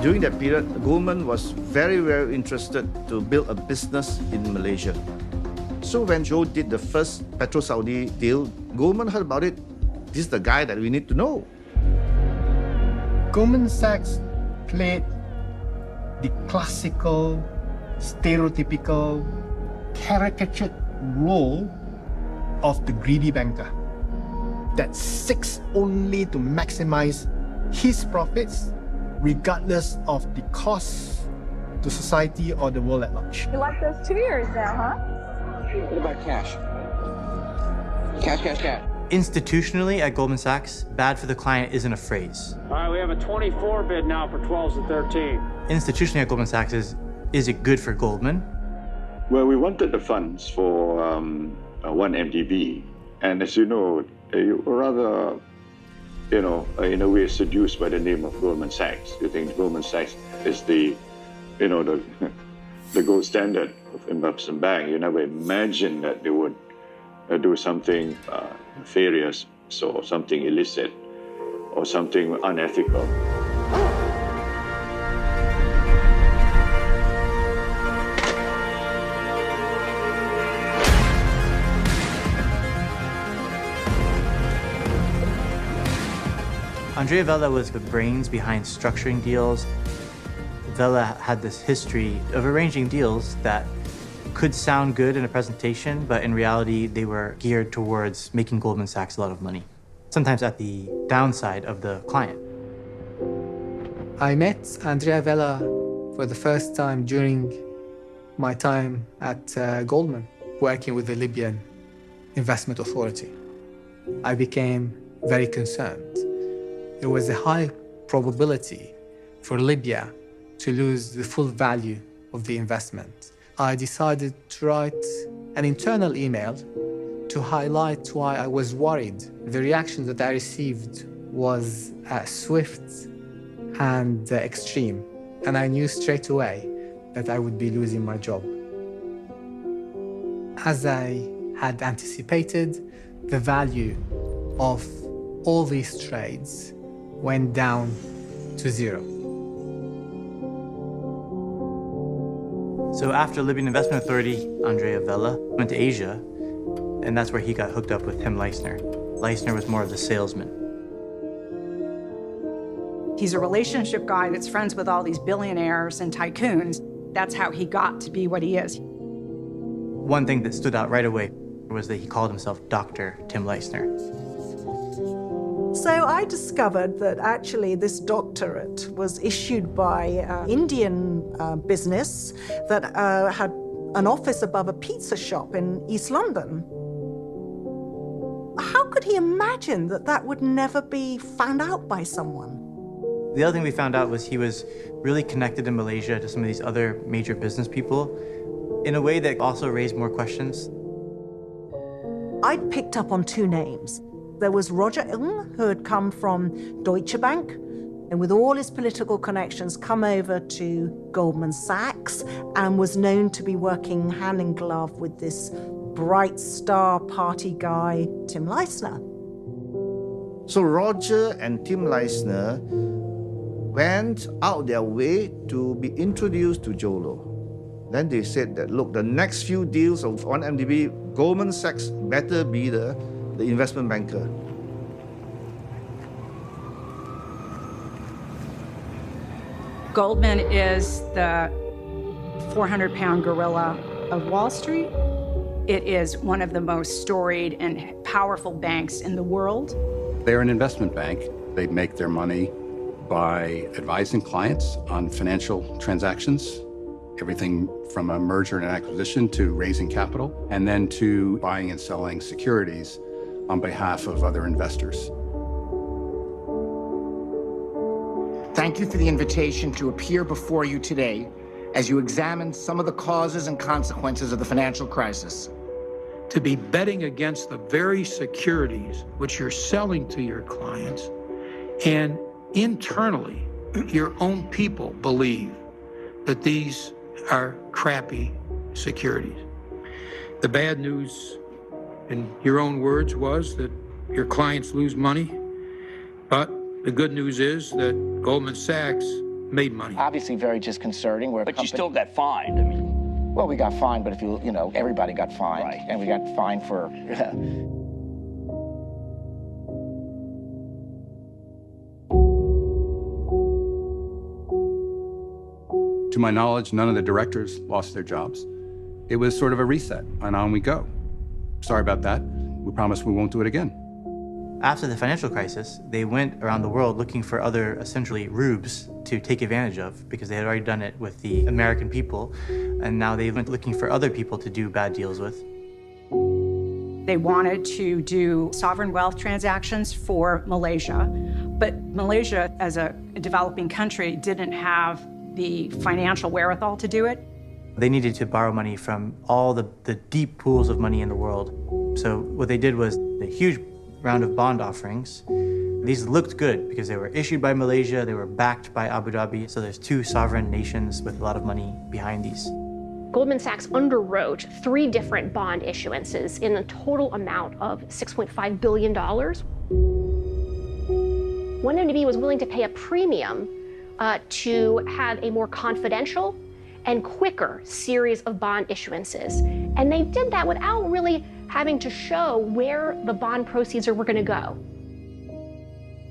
During that period, Goldman was very, very interested to build a business in Malaysia. So when Joe did the first Petro-Saudi deal, Goldman heard about it. This is the guy that we need to know. Goldman Sachs played the classical, stereotypical, caricatured role of the greedy banker that seeks only to maximize his profits regardless of the cost to society or the world at large. You like those 2 years now, huh? What about cash? Cash, cash, cash. Institutionally at Goldman Sachs, bad for the client isn't a phrase. All right, we have a 24 bid now for 12s and 13. Institutionally at Goldman Sachs is it good for Goldman? Well, we wanted the funds for one MDB. And as you know, you were rather, in a way seduced by the name of Goldman Sachs. You think Goldman Sachs is the gold standard of investment bank. You never imagined that they would do something nefarious, so something illicit or something unethical. Andrea Vella was the brains behind structuring deals. Vella had this history of arranging deals that could sound good in a presentation, but in reality, they were geared towards making Goldman Sachs a lot of money, sometimes at the downside of the client. I met Andrea Vella for the first time during my time at Goldman, working with the Libyan Investment Authority. I became very concerned. There was a high probability for Libya to lose the full value of the investment. I decided to write an internal email to highlight why I was worried. The reaction that I received was swift and extreme, and I knew straight away that I would be losing my job. As I had anticipated, the value of all these trades went down to zero. So after Libyan Investment Authority, Andrea Vella went to Asia, and that's where he got hooked up with Tim Leissner. Leissner was more of the salesman. He's a relationship guy that's friends with all these billionaires and tycoons. That's how he got to be what he is. One thing that stood out right away was that he called himself Dr. Tim Leissner. So I discovered that actually this doctorate was issued by Indian business that had an office above a pizza shop in East London. How could he imagine that that would never be found out by someone? The other thing we found out was he was really connected in Malaysia to some of these other major business people in a way that also raised more questions. I'd picked up on two names. There was Roger Ng, who had come from Deutsche Bank, and with all his political connections, come over to Goldman Sachs and was known to be working hand in glove with this bright star party guy, Tim Leissner. So Roger and Tim Leissner went out their way to be introduced to Jolo. Then they said that, look, the next few deals of 1MDB, Goldman Sachs better be the investment banker. Goldman is the 400-pound gorilla of Wall Street. It is one of the most storied and powerful banks in the world. They're an investment bank. They make their money by advising clients on financial transactions, everything from a merger and acquisition to raising capital, and then to buying and selling securities on behalf of other investors. Thank you for the invitation to appear before you today as you examine some of the causes and consequences of the financial crisis. To be betting against the very securities which you're selling to your clients, and internally, your own people believe that these are crappy securities. The bad news, in your own words, was that your clients lose money, but the good news is that Goldman Sachs made money. Obviously very disconcerting. But you still got fined. I mean, Well, we got fined, but if you know, everybody got fined. Right. And we got fined for... To my knowledge, none of the directors lost their jobs. It was sort of a reset, and on we go. Sorry about that. We promise we won't do it again. After the financial crisis, they went around the world looking for other, essentially, rubes to take advantage of, because they had already done it with the American people, and now they went looking for other people to do bad deals with. They wanted to do sovereign wealth transactions for Malaysia, but Malaysia, as a developing country, didn't have the financial wherewithal to do it. They needed to borrow money from all the deep pools of money in the world. So what they did was a huge round of bond offerings. These looked good because they were issued by Malaysia, they were backed by Abu Dhabi, so there's two sovereign nations with a lot of money behind these. Goldman Sachs underwrote 3 different bond issuances in a total amount of $6.5 billion. 1MDB was willing to pay a premium to have a more confidential and quicker series of bond issuances. And they did that without really having to show where the bond proceeds were going to go.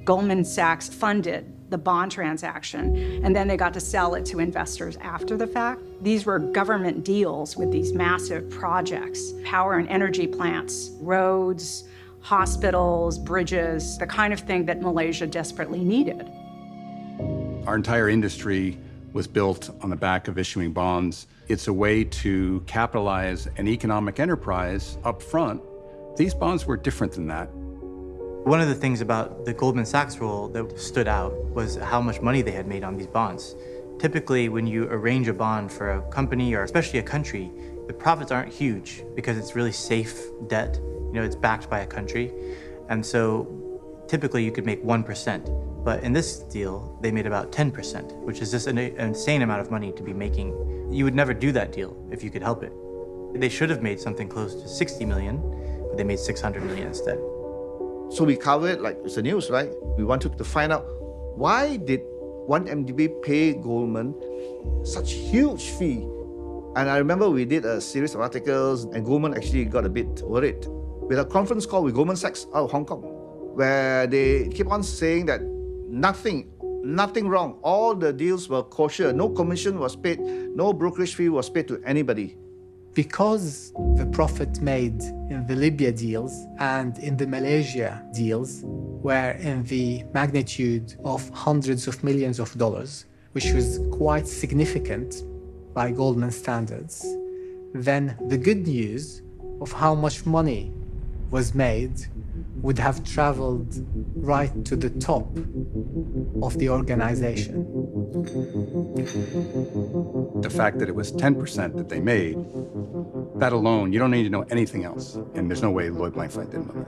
Goldman Sachs funded the bond transaction, and then they got to sell it to investors after the fact. These were government deals with these massive projects, power and energy plants, roads, hospitals, bridges, the kind of thing that Malaysia desperately needed. Our entire industry was built on the back of issuing bonds. It's a way to capitalize an economic enterprise up front. These bonds were different than that. One of the things about the Goldman Sachs role that stood out was how much money they had made on these bonds. Typically, when you arrange a bond for a company or especially a country, the profits aren't huge because it's really safe debt. You know, it's backed by a country. And so typically you could make 1%. But in this deal, they made about 10%, which is just an insane amount of money to be making. You would never do that deal if you could help it. They should have made something close to 60 million, but they made 600 million instead. So we covered, like it's the news, right? We wanted to find out why did 1MDB pay Goldman such huge fee? And I remember we did a series of articles and Goldman actually got a bit worried. With a conference call with Goldman Sachs out of Hong Kong, where they keep on saying that nothing wrong. All the deals were kosher. No commission was paid, no brokerage fee was paid to anybody. Because the profit made in the Libya deals and in the Malaysia deals were in the magnitude of hundreds of millions of dollars, which was quite significant by Goldman standards, then the good news of how much money was made would have traveled right to the top of the organization. The fact that it was 10% that they made, that alone, you don't need to know anything else. And there's no way Lloyd Blankfein didn't know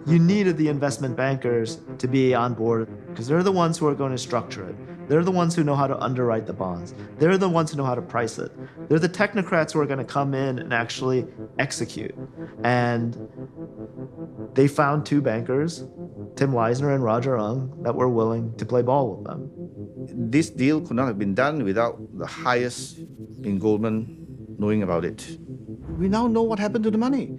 that. You needed the investment bankers to be on board because they're the ones who are going to structure it. They're the ones who know how to underwrite the bonds. They're the ones who know how to price it. They're the technocrats who are going to come in and actually execute. And they found 2 bankers, Tim Leisner and Roger Ng, that were willing to play ball with them. This deal could not have been done without the highest in Goldman knowing about it. We now know what happened to the money.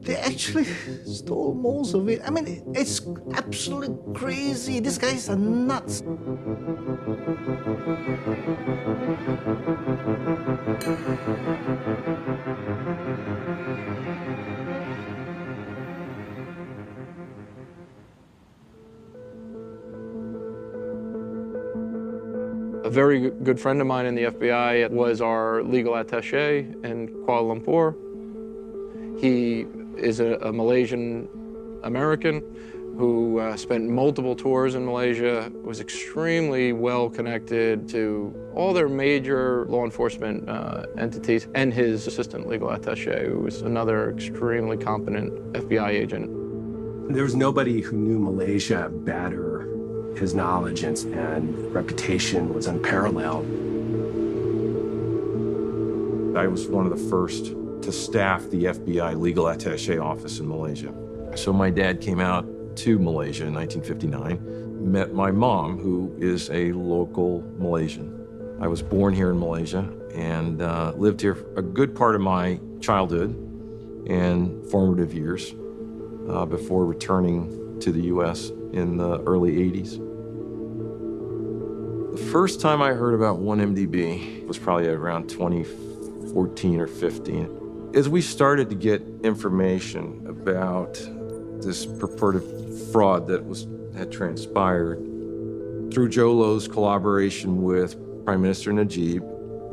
They actually stole most of it. I mean, it's absolutely crazy. These guys are nuts. A very good friend of mine in the FBI was our legal attaché in Kuala Lumpur. He is a Malaysian American who spent multiple tours in Malaysia, was extremely well connected to all their major law enforcement entities, and his assistant legal attaché, who was another extremely competent FBI agent. There was nobody who knew Malaysia better. His knowledge and reputation was unparalleled. I was one of the first to staff the FBI legal attaché office in Malaysia. So my dad came out to Malaysia in 1959, met my mom, who is a local Malaysian. I was born here in Malaysia and lived here a good part of my childhood and formative years before returning to the U.S. in the early 80s. The first time I heard about 1MDB was probably around 2014 or 15. As we started to get information about this purported fraud that had transpired, through Jolo's collaboration with Prime Minister Najib,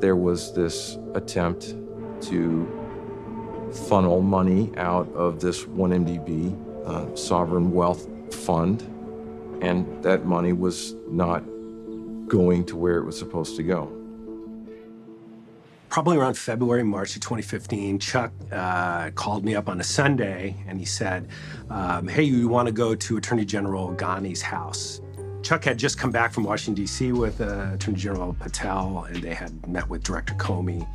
there was this attempt to funnel money out of this 1MDB sovereign wealth fund, and that money was not going to where it was supposed to go. Probably around February, March of 2015, Chuck called me up on a Sunday and he said, hey, you want to go to Attorney General Ghani's house? Chuck had just come back from Washington, D.C. with Attorney General Patel, and they had met with Director Comey.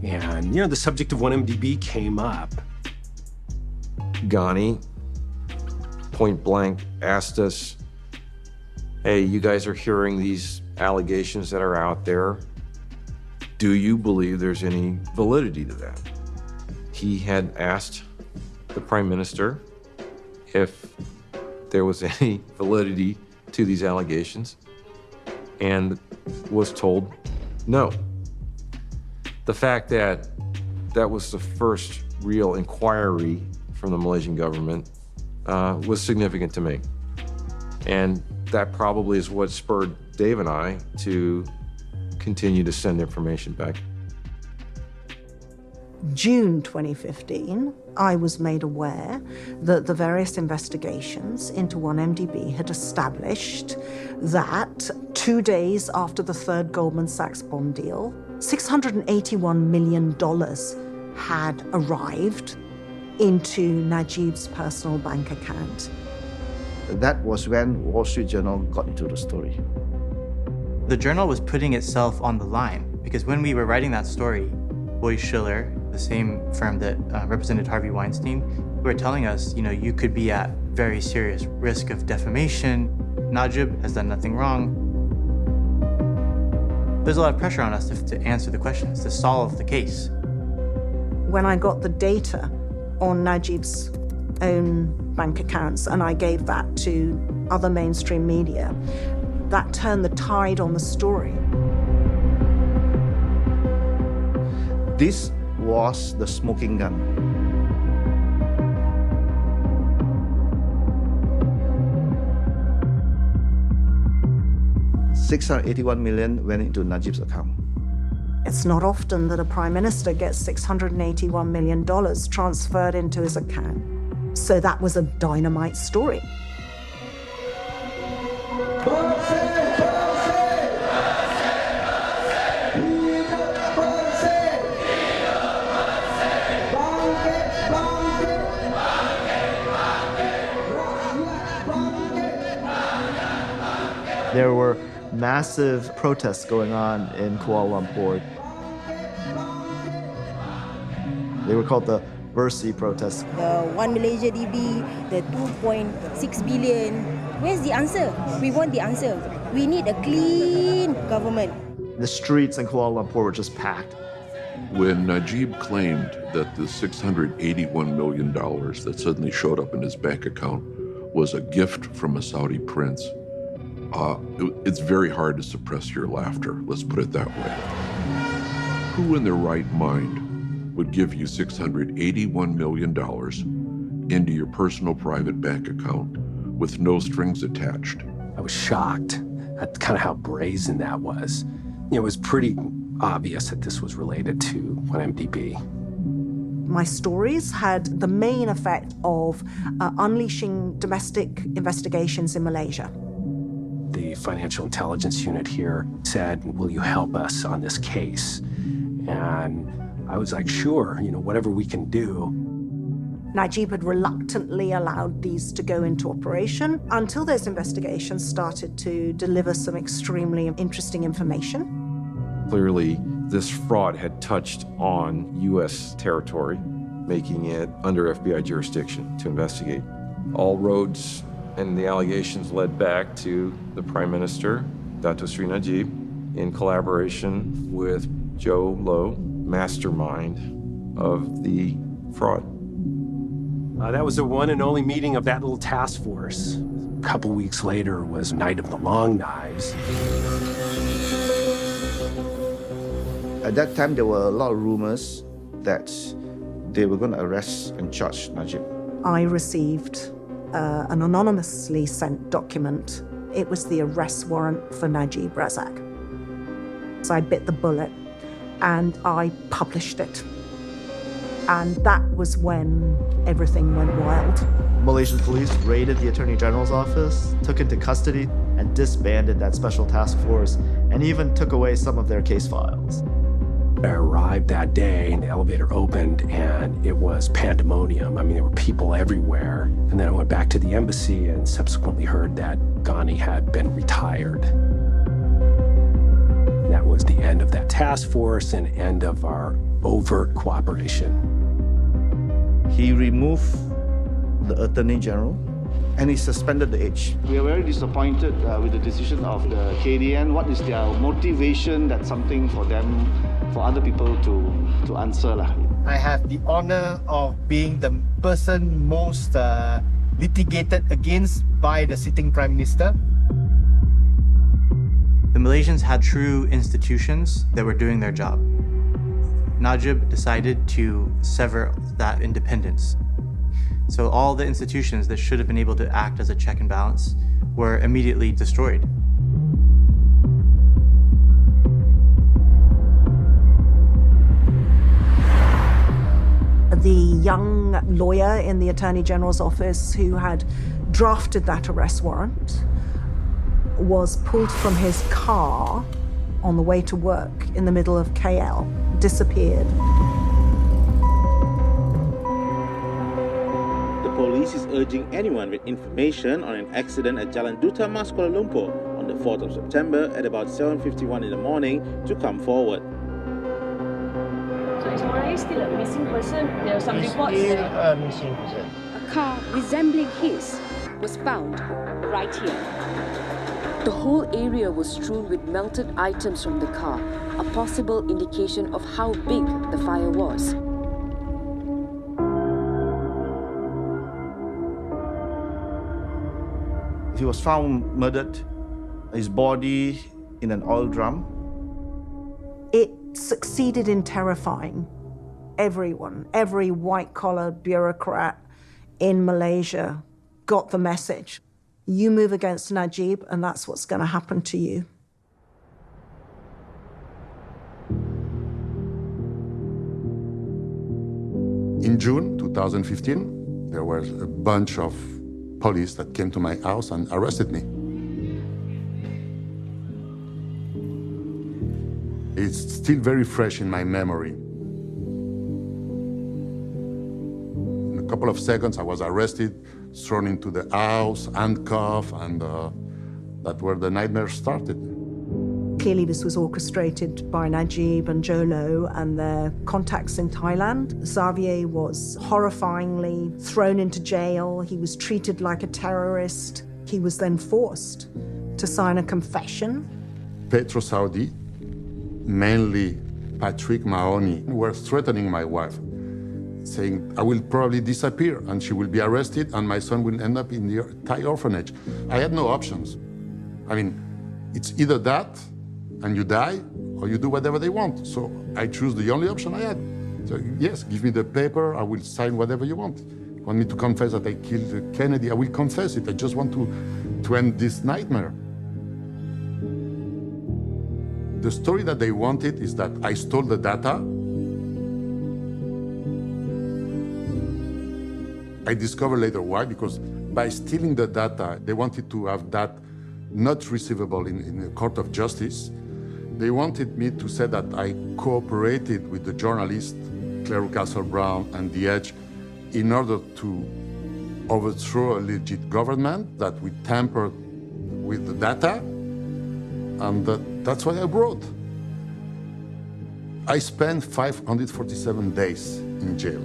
And, the subject of 1MDB came up. Ghani, point blank, asked us, hey, you guys are hearing these allegations that are out there. Do you believe there's any validity to that? He had asked the Prime Minister if there was any validity to these allegations and was told no. The fact that that was the first real inquiry from the Malaysian government was significant to me. And that probably is what spurred Dave and I to continue to send information back. June 2015, I was made aware that the various investigations into 1MDB had established that 2 days after the third Goldman Sachs bond deal, $681 million had arrived into Najib's personal bank account. That was when Wall Street Journal got into the story. The journal was putting itself on the line because when we were writing that story, Boyd Schiller, the same firm that represented Harvey Weinstein, were telling us, you could be at very serious risk of defamation. Najib has done nothing wrong. There's a lot of pressure on us to answer the questions, to solve the case. When I got the data on Najib's own bank accounts and I gave that to other mainstream media, that turned the tide on the story. This was the smoking gun. $681 million went into Najib's account. It's not often that a prime minister gets $681 million transferred into his account. So that was a dynamite story. There were massive protests going on in Kuala Lumpur. They were called the Bersih protests. The 1 Malaysia DB, the 2.6 billion. Where's the answer? We want the answer. We need a clean government. The streets in Kuala Lumpur were just packed. When Najib claimed that the $681 million that suddenly showed up in his bank account was a gift from a Saudi prince, it's very hard to suppress your laughter, let's put it that way. Who in their right mind would give you $681 million into your personal private bank account with no strings attached? I was shocked at kind of how brazen that was. It was pretty obvious that this was related to 1MDB. My stories had the main effect of unleashing domestic investigations in Malaysia. The financial intelligence unit here said, will you help us on this case? And I was like, sure, whatever we can do. Najib had reluctantly allowed these to go into operation until those investigations started to deliver some extremely interesting information. Clearly, this fraud had touched on U.S. territory, making it under FBI jurisdiction to investigate. All roads And the allegations led back to the Prime Minister, Dato Sri Najib, in collaboration with Joe Low, mastermind of the fraud. That was the one and only meeting of that little task force. A couple weeks later was Night of the Long Knives. At that time, there were a lot of rumors that they were going to arrest and charge Najib. I received an anonymously sent document. It was the arrest warrant for Najib Razak. So I bit the bullet and I published it. And that was when everything went wild. Malaysian police raided the Attorney General's office, took into custody, and disbanded that special task force, and even took away some of their case files. I arrived that day and the elevator opened and it was pandemonium. I mean, there were people everywhere. And then I went back to the embassy and subsequently heard that Ghani had been retired. And that was the end of that task force and end of our overt cooperation. He removed the Attorney General and he suspended the age. We are very disappointed with the decision of the KDN. What is their motivation? That's something for them, for other people to answer. I have the honor of being the person most litigated against by the sitting Prime Minister. The Malaysians had true institutions that were doing their job. Najib decided to sever that independence. So all the institutions that should have been able to act as a check and balance were immediately destroyed. The young lawyer in the Attorney General's office who had drafted that arrest warrant was pulled from his car on the way to work in the middle of KL, disappeared. The police is urging anyone with information on an accident at Jalan Duta Mas, Kuala Lumpur on the 4th of September at about 7:51 in the morning to come forward. So is Moray still a missing person? There are some reports Still that a missing person. A car resembling his was found right here. The whole area was strewn with melted items from the car, a possible indication of how big the fire was. He was found murdered, his body in an oil drum. It succeeded in terrifying everyone. Every white-collar bureaucrat in Malaysia got the message. You move against Najib, and that's what's going to happen to you. In June 2015, there was a bunch of police that came to my house and arrested me. It's still very fresh in my memory. In a couple of seconds, I was arrested, thrown into the house, handcuffed, and that's where the nightmare started. Clearly, this was orchestrated by Najib and Jolo and their contacts in Thailand. Xavier was horrifyingly thrown into jail. He was treated like a terrorist. He was then forced to sign a confession. Petro Saudi, mainly Patrick Mahoney, were threatening my wife, saying, I will probably disappear and she will be arrested and my son will end up in the Thai orphanage. I had no options. I mean, it's either that and you die or you do whatever they want. So I choose the only option I had. So yes, give me the paper, I will sign whatever you want. You want me to confess that I killed Kennedy, I will confess it. I just want to end this nightmare. The story that they wanted is that I stole the data. I discovered later why, because by stealing the data, they wanted to have that not receivable in a court of justice. They wanted me to say that I cooperated with the journalist, Claire Castle-Brown and The Edge, in order to overthrow a legit government, that we tampered with the data, and that's what I wrote. I spent 547 days in jail.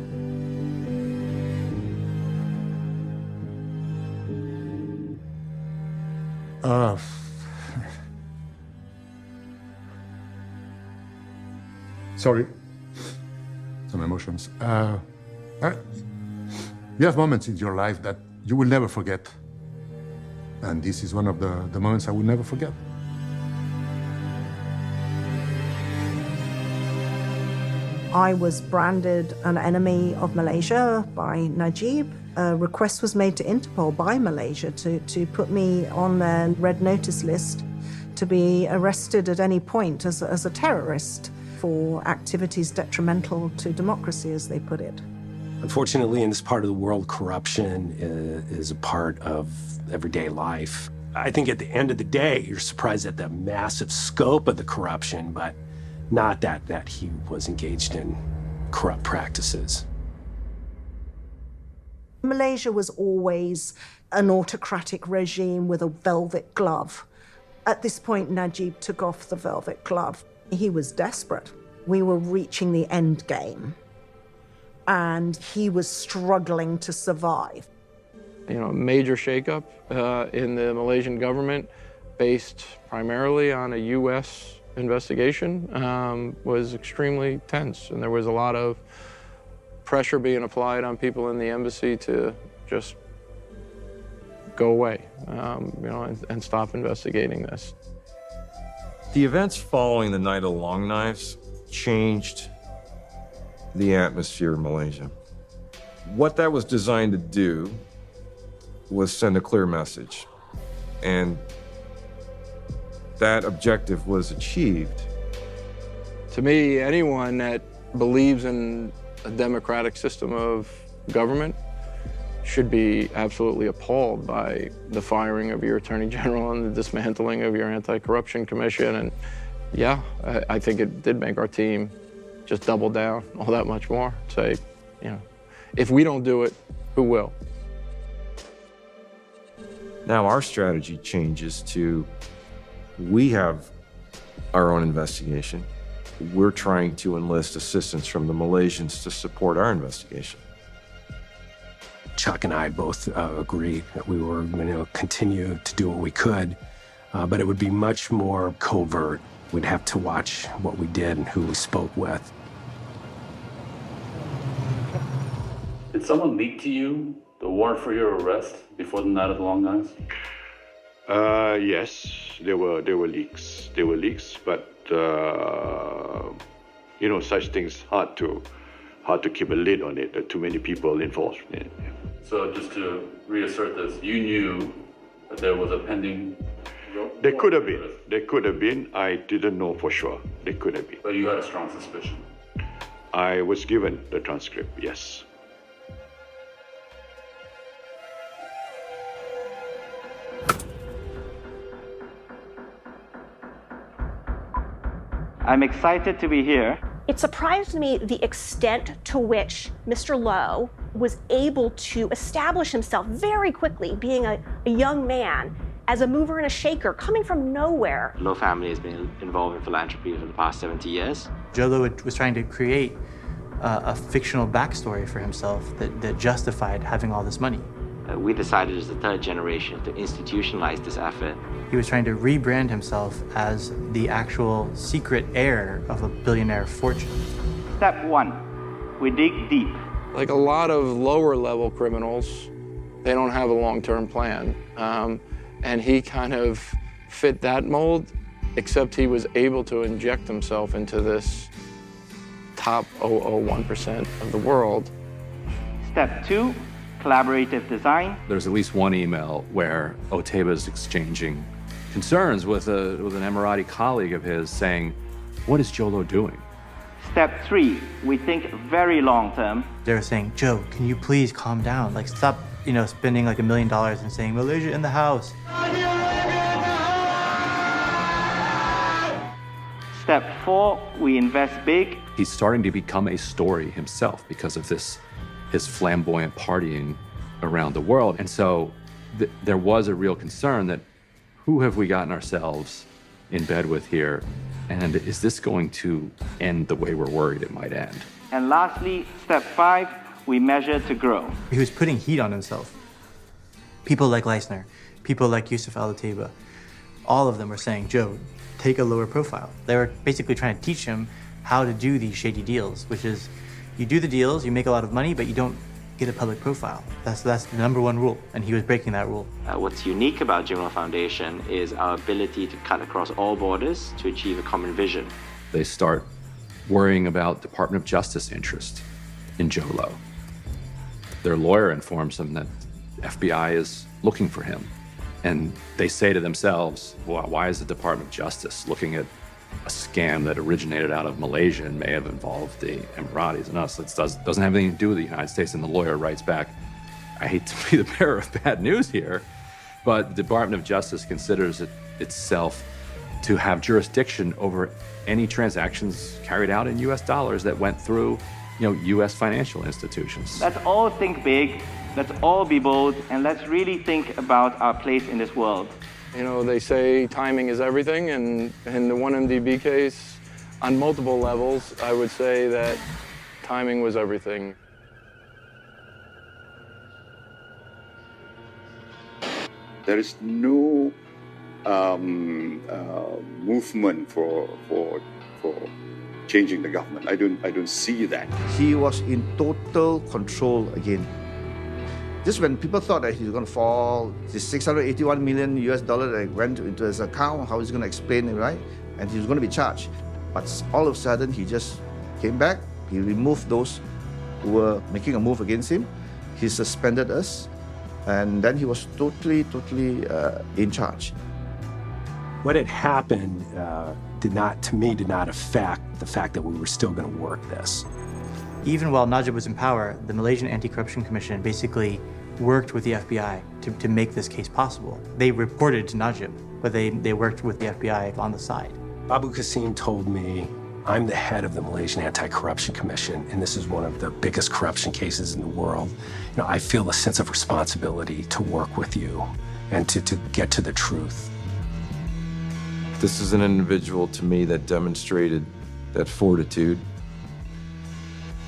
Sorry, some emotions. You have moments in your life that you will never forget. And this is one of the moments I will never forget. I was branded an enemy of Malaysia by Najib. A request was made to Interpol by Malaysia to put me on their red notice list to be arrested at any point as a terrorist for activities detrimental to democracy, as they put it. Unfortunately, in this part of the world, corruption is a part of everyday life. I think at the end of the day, you're surprised at the massive scope of the corruption, but not that he was engaged in corrupt practices. Malaysia was always an autocratic regime with a velvet glove. At this point, Najib took off the velvet glove. He was desperate. We were reaching the end game, and he was struggling to survive. You know, a major shakeup in the Malaysian government based primarily on a U.S. investigation was extremely tense, and there was a lot of pressure being applied on people in the embassy to just go away, you know, and stop investigating this. The events following the Night of the Long Knives changed the atmosphere in Malaysia. What that was designed to do was send a clear message, and that objective was achieved. To me, anyone that believes in a democratic system of government should be absolutely appalled by the firing of your Attorney General and the dismantling of your Anti-Corruption Commission. And yeah, I think it did make our team just double down all that much more. Say, you know, if we don't do it, who will? Now our strategy changes to, we have our own investigation. We're trying to enlist assistance from the Malaysians to support our investigation. Chuck and I both agreed that we were going to continue to do what we could, but it would be much more covert. We'd have to watch what we did and who we spoke with. Did someone leak to you the warrant for your arrest before the Night of the Long Knives? Yes, there were leaks. There were leaks, but you know, such things hard to keep a lid on it. There are too many people involved in it. So just to reassert this, you knew that there was a pending. There could have been. There could have been. I didn't know for sure. There could have been. But you had a strong suspicion. I was given the transcript. Yes. I'm excited to be here. It surprised me the extent to which Mr. Lowe was able to establish himself very quickly, being a young man, as a mover and a shaker, coming from nowhere. Lowe family has been involved in philanthropy for the past 70 years. Joe Lowe was trying to create a fictional backstory for himself that justified having all this money. We decided as the third generation to institutionalize this effort. He was trying to rebrand himself as the actual secret heir of a billionaire fortune. Step 1, we dig deep. Like a lot of lower level criminals, they don't have a long-term plan. And he kind of fit that mold, except he was able to inject himself into this top 0.001% of the world. Step 2, collaborative design. There's at least one email where Oteba is exchanging concerns with an Emirati colleague of his saying, what is Joe Lowe doing? Step 3, we think very long term. They were saying, Joe, can you please calm down? Like, stop, you know, spending like $1 million and saying, Malaysia in the house. Step 4, we invest big. He's starting to become a story himself because of this, his flamboyant partying around the world. And so there was a real concern that who have we gotten ourselves in bed with here? And is this going to end the way we're worried it might end? And lastly, step 5, we measure to grow. He was putting heat on himself. People like Leisner, people like Yusuf Al-Oteba, all of them were saying, Joe, take a lower profile. They were basically trying to teach him how to do these shady deals, which is you do the deals, you make a lot of money, but you don't get a public profile. That's the number one rule, and he was breaking that rule. What's unique about Jim Law Foundation is our ability to cut across all borders to achieve a common vision. They start worrying about Department of Justice interest in Joe Low. Their lawyer informs them that FBI is looking for him. And they say to themselves, well, why is the Department of Justice looking at a scam that originated out of Malaysia and may have involved the Emiratis and us? It doesn't have anything to do with the United States. And the lawyer writes back, I hate to be the bearer of bad news here, but the Department of Justice considers itself to have jurisdiction over any transactions carried out in US dollars that went through, US financial institutions. Let's all think big, let's all be bold, and let's really think about our place in this world. They say timing is everything, and in the 1MDB case, on multiple levels, I would say that timing was everything. There is no movement for changing the government. I don't see that. He was in total control again. Just when people thought that he was going to fall, the $681 million US dollar that went into his account, how he's going to explain it, right? And he was going to be charged. But all of a sudden, he just came back. He removed those who were making a move against him. He suspended us. And then he was totally in charge. What had happened did not affect the fact that we were still going to work this. Even while Najib was in power, the Malaysian Anti-Corruption Commission basically worked with the FBI to make this case possible. They reported to Najib, but they worked with the FBI on the side. Abu Qasim told me, I'm the head of the Malaysian Anti-Corruption Commission, and this is one of the biggest corruption cases in the world. I feel a sense of responsibility to work with you and to get to the truth. This is an individual to me that demonstrated that fortitude,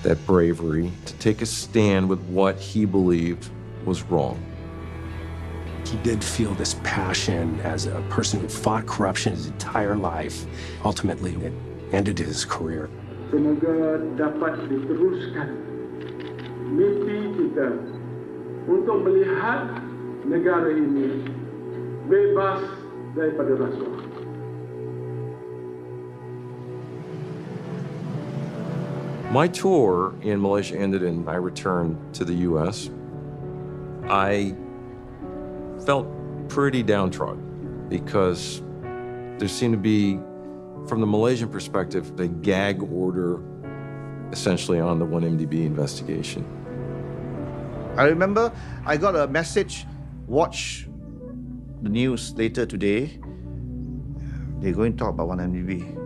that bravery to take a stand with what he believed was wrong. He did feel this passion as a person who fought corruption his entire life. Ultimately, it ended his career. Semoga dapat diteruskan mimpi kita untuk melihat negara ini bebas daripada rasuah. My tour in Malaysia ended and I returned to the US. I felt pretty downtrodden because there seemed to be, from the Malaysian perspective, a gag order essentially on the 1MDB investigation. I remember I got a message, watch the news later today. They're going to talk about 1MDB.